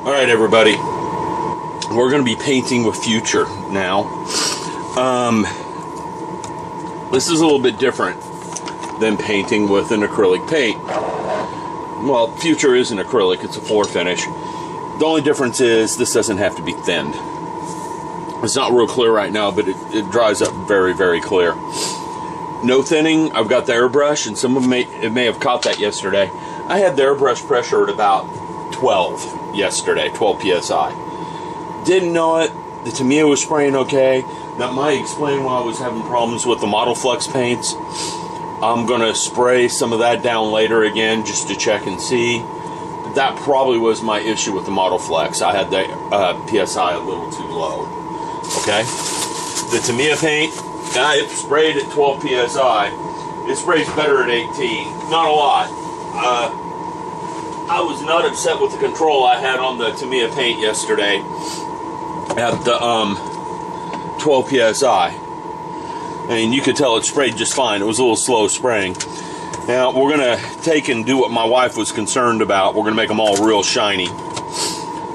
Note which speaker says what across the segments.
Speaker 1: Alright everybody, we're going to be painting with Future now. This is a little bit different than painting with an acrylic paint. Well, Future is an acrylic, it's a floor finish. The only difference is this doesn't have to be thinned. It's not real clear right now, but it dries up very, very clear. No thinning. I've got the airbrush, and some of them may have caught that yesterday. I had the airbrush pressure at about 12 yesterday, 12 psi. Didn't know it. The Tamiya was spraying okay. That might explain why I was having problems with the Model Flex paints. I'm going to spray some of that down later again just to check and see. That probably was my issue with the Model Flex. I had the PSI a little too low. Okay? The Tamiya paint, I sprayed at 12 PSI. It sprays better at 18. Not a lot. I was not upset with the control I had on the Tamiya paint yesterday at the 12 PSI. And you could tell it sprayed just fine. It was a little slow spraying. Now, we're going to take and do what my wife was concerned about. We're going to make them all real shiny.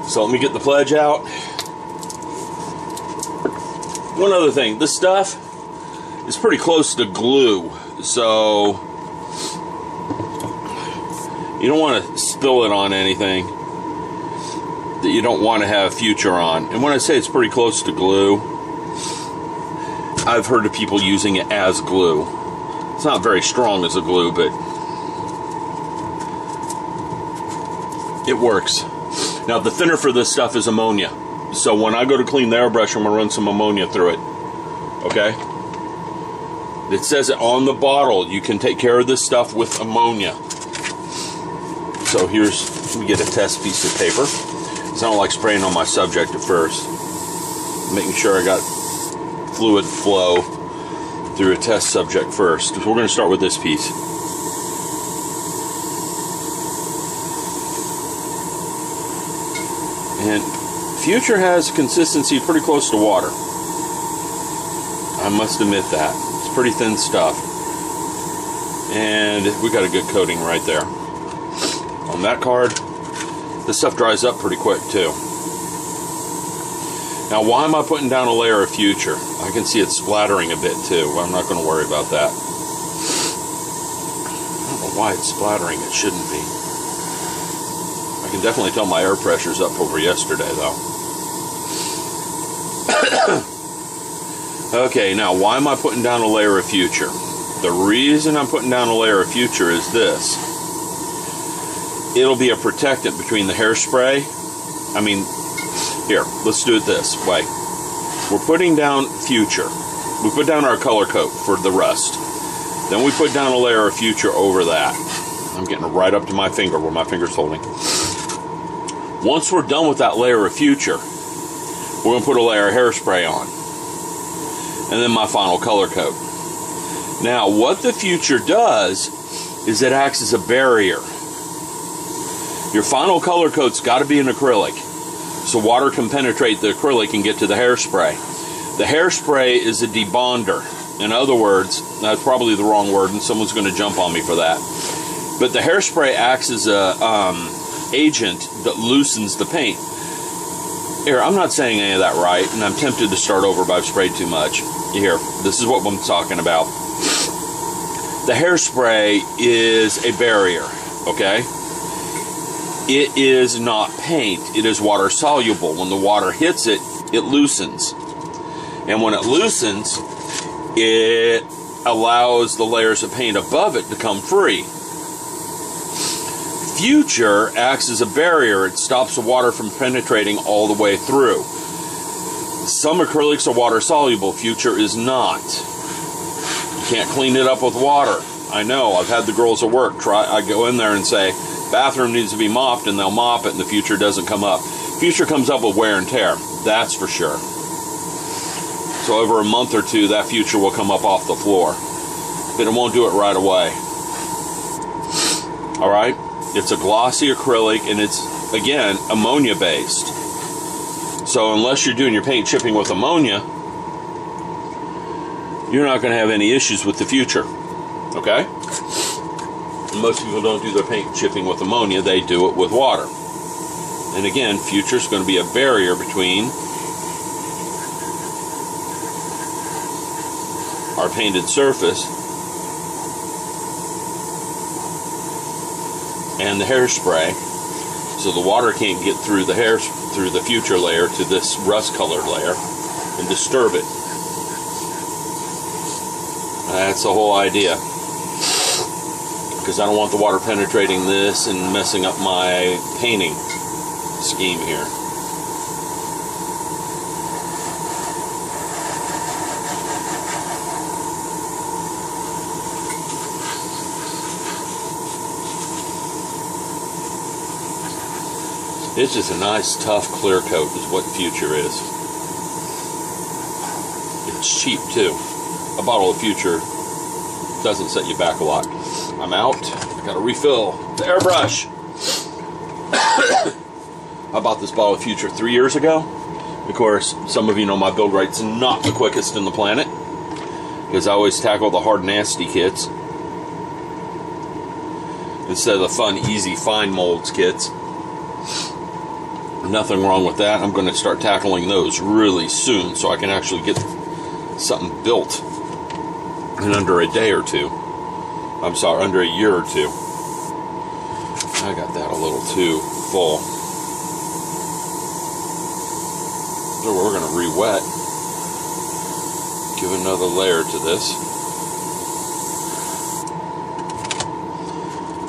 Speaker 1: So let me get the pledge out. One other thing. This stuff is pretty close to glue. So you don't want to spill it on anything that you don't want to have Future on. And when I say it's pretty close to glue, I've heard of people using it as glue. It's not very strong as a glue, but it works. Now, the thinner for this stuff is ammonia. So when I go to clean the airbrush, I'm going to run some ammonia through it. Okay? It says it on the bottle. You can take care of this stuff with ammonia. So here's, let me get a test piece of paper. Because I don't like spraying on my subject at first. Making sure I got fluid flow through a test subject first. We're going to start with this piece. And Future has consistency pretty close to water. I must admit that. It's pretty thin stuff. And we got a good coating right there. On that card, this stuff dries up pretty quick too. Now, why am I putting down a layer of Future? I can see it splattering a bit too. I'm not going to worry about that. I don't know why it's splattering. It shouldn't be. I can definitely tell my air pressure's up over yesterday though. Okay, now why am I putting down a layer of Future? The reason I'm putting down a layer of Future is this. It'll be a protectant between the hairspray. I mean, here, let's do it this way. We're putting down Future. We put down our color coat for the rust. Then we put down a layer of Future over that. I'm getting right up to my finger where my finger's holding. Once we're done with that layer of Future, we're going to put a layer of hairspray on. And then my final color coat. Now, what the Future does is it acts as a barrier. Your final color coat's got to be an acrylic, so water can penetrate the acrylic and get to the hairspray. The hairspray is a debonder. In other words, that's probably the wrong word, and someone's going to jump on me for that. But the hairspray acts as a agent that loosens the paint. Here, I'm not saying any of that right, and I'm tempted to start over, but I've sprayed too much. Here, this is what I'm talking about. The hairspray is a barrier, okay? It is not paint. It is water soluble. When the water hits it, it loosens. And when it loosens, it allows the layers of paint above it to come free. Future acts as a barrier. It stops the water from penetrating all the way through. Some acrylics are water soluble. Future is not. You can't clean it up with water. I know. I've had the girls at work try. I go in there and say, bathroom needs to be mopped, and they'll mop it, and the Future doesn't come up. Future comes up with wear and tear. That's for sure. So over a month or two, that Future will come up off the floor. But it won't do it right away. Alright? It's a glossy acrylic, and it's, again, ammonia-based. So unless you're doing your paint chipping with ammonia, you're not going to have any issues with the Future. Okay? Most people don't do their paint chipping with ammonia, they do it with water. And again, future is going to be a barrier between our painted surface and the hairspray, so the water can't get through the future layer to this rust colored layer and disturb it. That's the whole idea, because I don't want the water penetrating this and messing up my painting scheme here. It's just a nice, tough, clear coat is what Future is. It's cheap, too. A bottle of Future doesn't set you back a lot. I'm out. I gotta refill the airbrush. I bought this bottle of Future 3 years ago. Of course, some of you know my build rate's not the quickest in the planet, because I always tackle the hard, nasty kits instead of the fun, easy, fine molds kits. Nothing wrong with that. I'm going to start tackling those really soon so I can actually get something built in under a day or two. I'm sorry, under a year or two. I got that a little too full. So we're going to re-wet. Give another layer to this.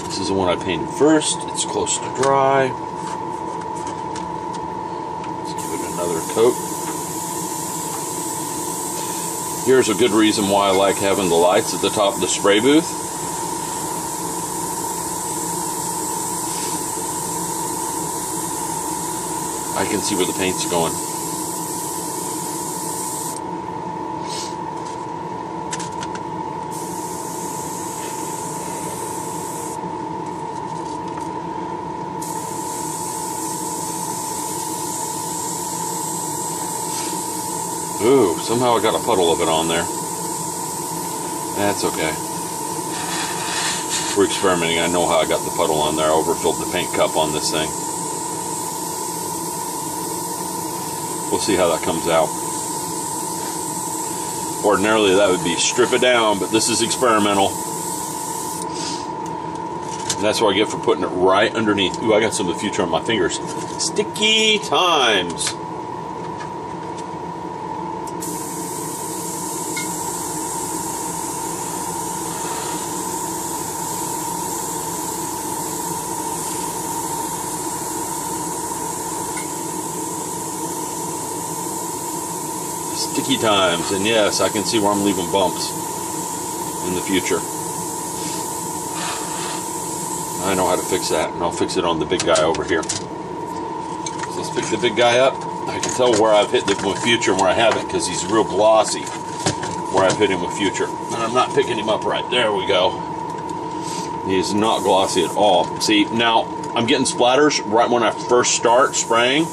Speaker 1: This is the one I painted first. It's close to dry. Another coat. Here's a good reason why I like having the lights at the top of the spray booth. I can see where the paint's going. Ooh, somehow I got a puddle of it on there. That's okay. We're experimenting. I know how I got the puddle on there. I overfilled the paint cup on this thing. We'll see how that comes out. Ordinarily that would be strip it down, but this is experimental. And that's what I get for putting it right underneath. Ooh, I got some of the Future on my fingers. Sticky times. Sticky times, and yes, I can see where I'm leaving bumps in the future. I know how to fix that, and I'll fix it on the big guy over here. So let's pick the big guy up. I can tell where I've hit him with Future and where I haven't, because he's real glossy where I've hit him with Future. And I'm not picking him up right. There we go. He's not glossy at all. See, now I'm getting splatters right when I first start spraying,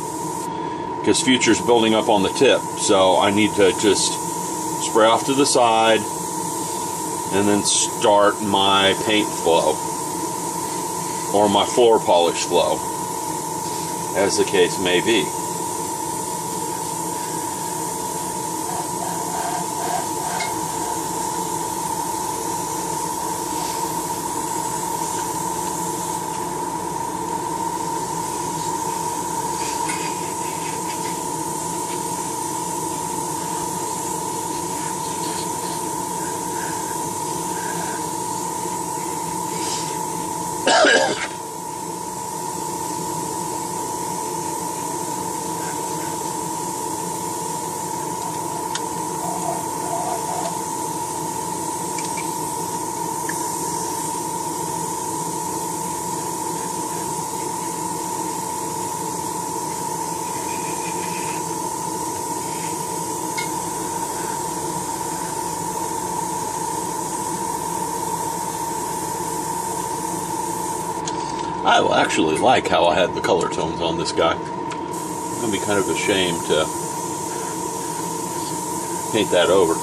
Speaker 1: because Future's building up on the tip, so I need to just spray off to the side and then start my paint flow or my floor polish flow, as the case may be. I actually like how I had the color tones on this guy. It's going to be kind of a shame to paint that over.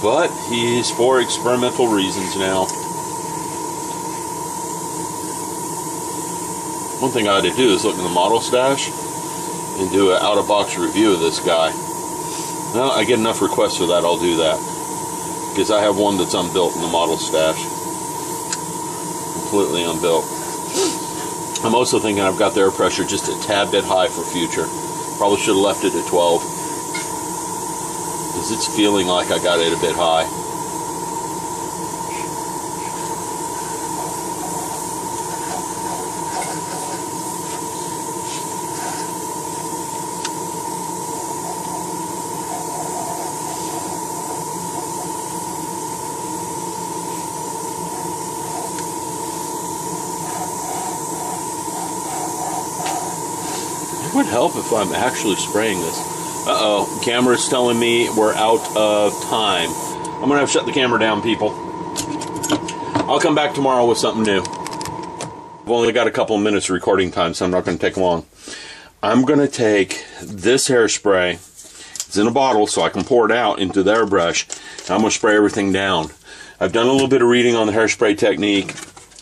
Speaker 1: But he's for experimental reasons now. One thing I ought to do is look in the model stash and do an out-of-box review of this guy. Well, I get enough requests for that, I'll do that. Because I have one that's unbuilt in the model stash. Completely unbuilt. I'm also thinking I've got the air pressure just a tad bit high for Future. Probably should have left it at 12. Because it's feeling like I got it a bit high. It would help if I'm actually spraying this. Uh-oh, camera's telling me we're out of time. I'm gonna have to shut the camera down, people. I'll come back tomorrow with something new. I've only got a couple of minutes of recording time, so I'm not gonna take long. I'm gonna take this hairspray. It's in a bottle, so I can pour it out into the airbrush, and I'm gonna spray everything down. I've done a little bit of reading on the hairspray technique.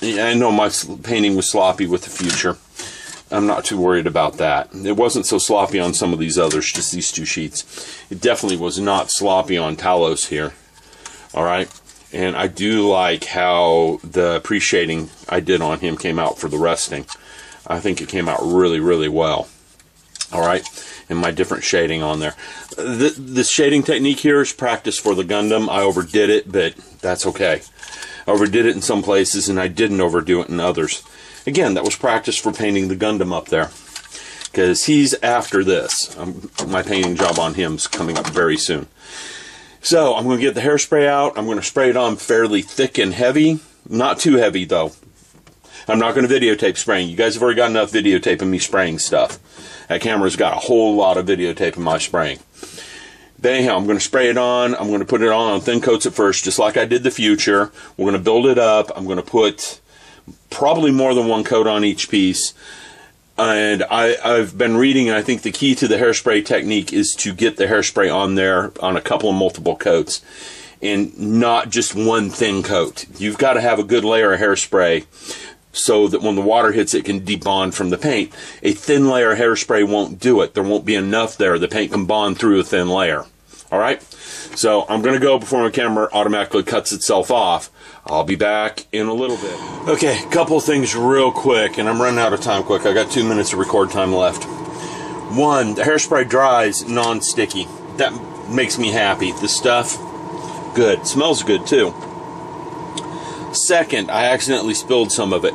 Speaker 1: I know my painting was sloppy with the Future. I'm not too worried about that. It wasn't so sloppy on some of these others, just these two sheets. It definitely was not sloppy on Talos here. Alright? And I do like how the pre-shading I did on him came out for the resting. I think it came out really, really well. Alright? And my different shading on there. This shading technique here is practice for the Gundam. I overdid it, but that's okay. I overdid it in some places, and I didn't overdo it in others. Again, that was practice for painting the Gundam up there. Because he's after this. My painting job on him is coming up very soon. So, I'm going to get the hairspray out. I'm going to spray it on fairly thick and heavy. Not too heavy, though. I'm not going to videotape spraying. You guys have already got enough videotape of me spraying stuff. That camera's got a whole lot of videotape of my spraying. But anyhow, I'm going to spray it on. I'm going to put it on thin coats at first, just like I did the Future. We're going to build it up. I'm going to put probably more than one coat on each piece. And I've been reading, and I think the key to the hairspray technique is to get the hairspray on there on a couple of multiple coats. And not just one thin coat. You've got to have a good layer of hairspray so that when the water hits it can debond from the paint. A thin layer of hairspray won't do it. There won't be enough there. The paint can bond through a thin layer. Alright? So I'm going to go before my camera automatically cuts itself off. I'll be back in a little bit. Okay, a couple of things real quick, and I'm running out of time quick. I got 2 minutes of record time left. One, the hairspray dries non-sticky. That makes me happy. The stuff, good. Smells good too. Second, I accidentally spilled some of it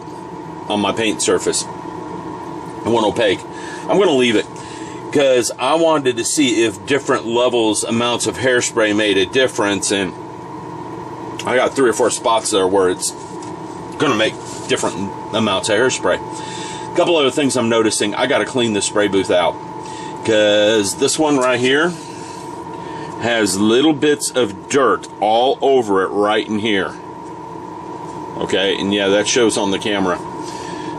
Speaker 1: on my paint surface. It went opaque. I'm going to leave it because I wanted to see if different levels, amounts of hairspray made a difference, and I got 3 or 4 spots there where it's going to make different amounts of hairspray. A couple other things I'm noticing. I got to clean the spray booth out because this one right here has little bits of dirt all over it right in here. Okay, and yeah, that shows on the camera.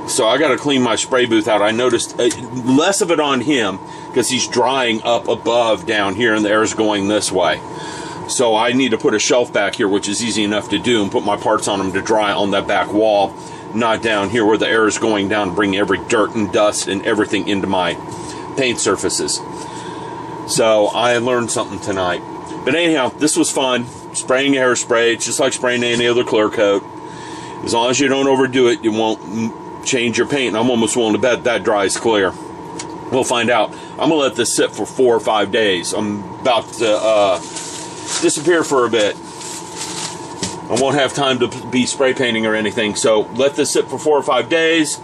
Speaker 1: So I got to clean my spray booth out. I noticed less of it on him because he's drying up above down here and the air is going this way. So I need to put a shelf back here, which is easy enough to do, and put my parts on them to dry on that back wall, not down here where the air is going down, bringing every dirt and dust and everything into my paint surfaces. So I learned something tonight. But anyhow, this was fun. Spraying hairspray, it's just like spraying any other clear coat. As long as you don't overdo it, you won't change your paint. And I'm almost willing to bet that dries clear. We'll find out. I'm going to let this sit for 4 or 5 days. I'm about to disappear for a bit. I won't have time to be spray painting or anything. So let this sit for 4 or 5 days.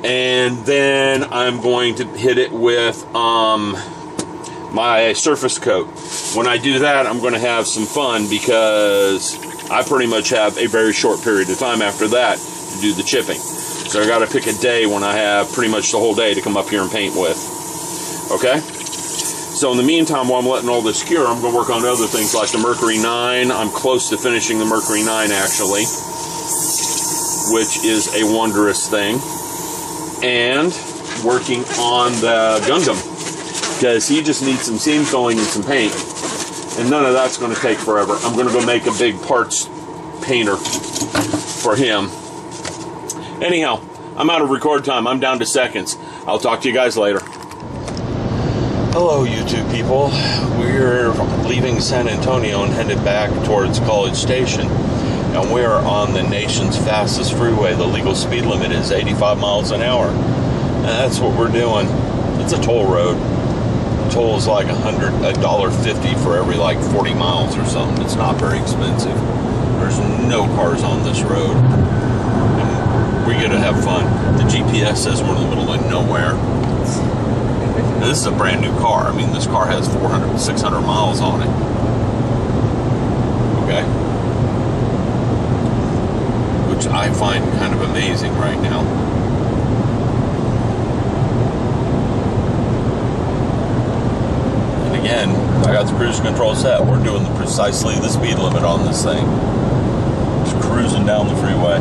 Speaker 1: And then I'm going to hit it with my surface coat. When I do that, I'm going to have some fun because I pretty much have a very short period of time after that to do the chipping. So I got to pick a day when I have pretty much the whole day to come up here and paint with. Okay? So in the meantime, while I'm letting all this cure, I'm going to work on other things like the Mercury 9. I'm close to finishing the Mercury 9 actually, which is a wondrous thing. And working on the Gundam, because he just needs some seams going and some paint. And none of that's going to take forever. I'm going to go make a big parts painter for him. Anyhow, I'm out of record time. I'm down to seconds. I'll talk to you guys later. Hello, YouTube people. We're leaving San Antonio and headed back towards College Station. And we're on the nation's fastest freeway. The legal speed limit is 85 miles an hour. And that's what we're doing. It's a toll road. Toll is like $150 for every like 40 miles or something. It's not very expensive. There's no cars on this road. And we get to have fun. The GPS says we're in the middle of nowhere. Now, this is a brand new car. I mean, this car has 400, 600 miles on it. Okay? Which I find kind of amazing right now. And again, I got the cruise control set. We're doing precisely the speed limit on this thing. Just cruising down the freeway.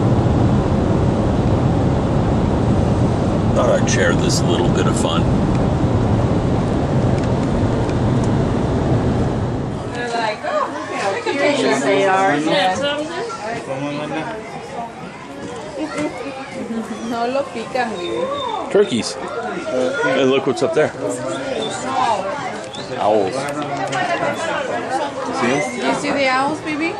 Speaker 1: Thought I'd share this little bit of fun.
Speaker 2: They're like, oh, look at patients they are. No lo pican, baby.
Speaker 1: Turkeys. And look what's up there. Owls. See them?
Speaker 2: You see the owls, baby?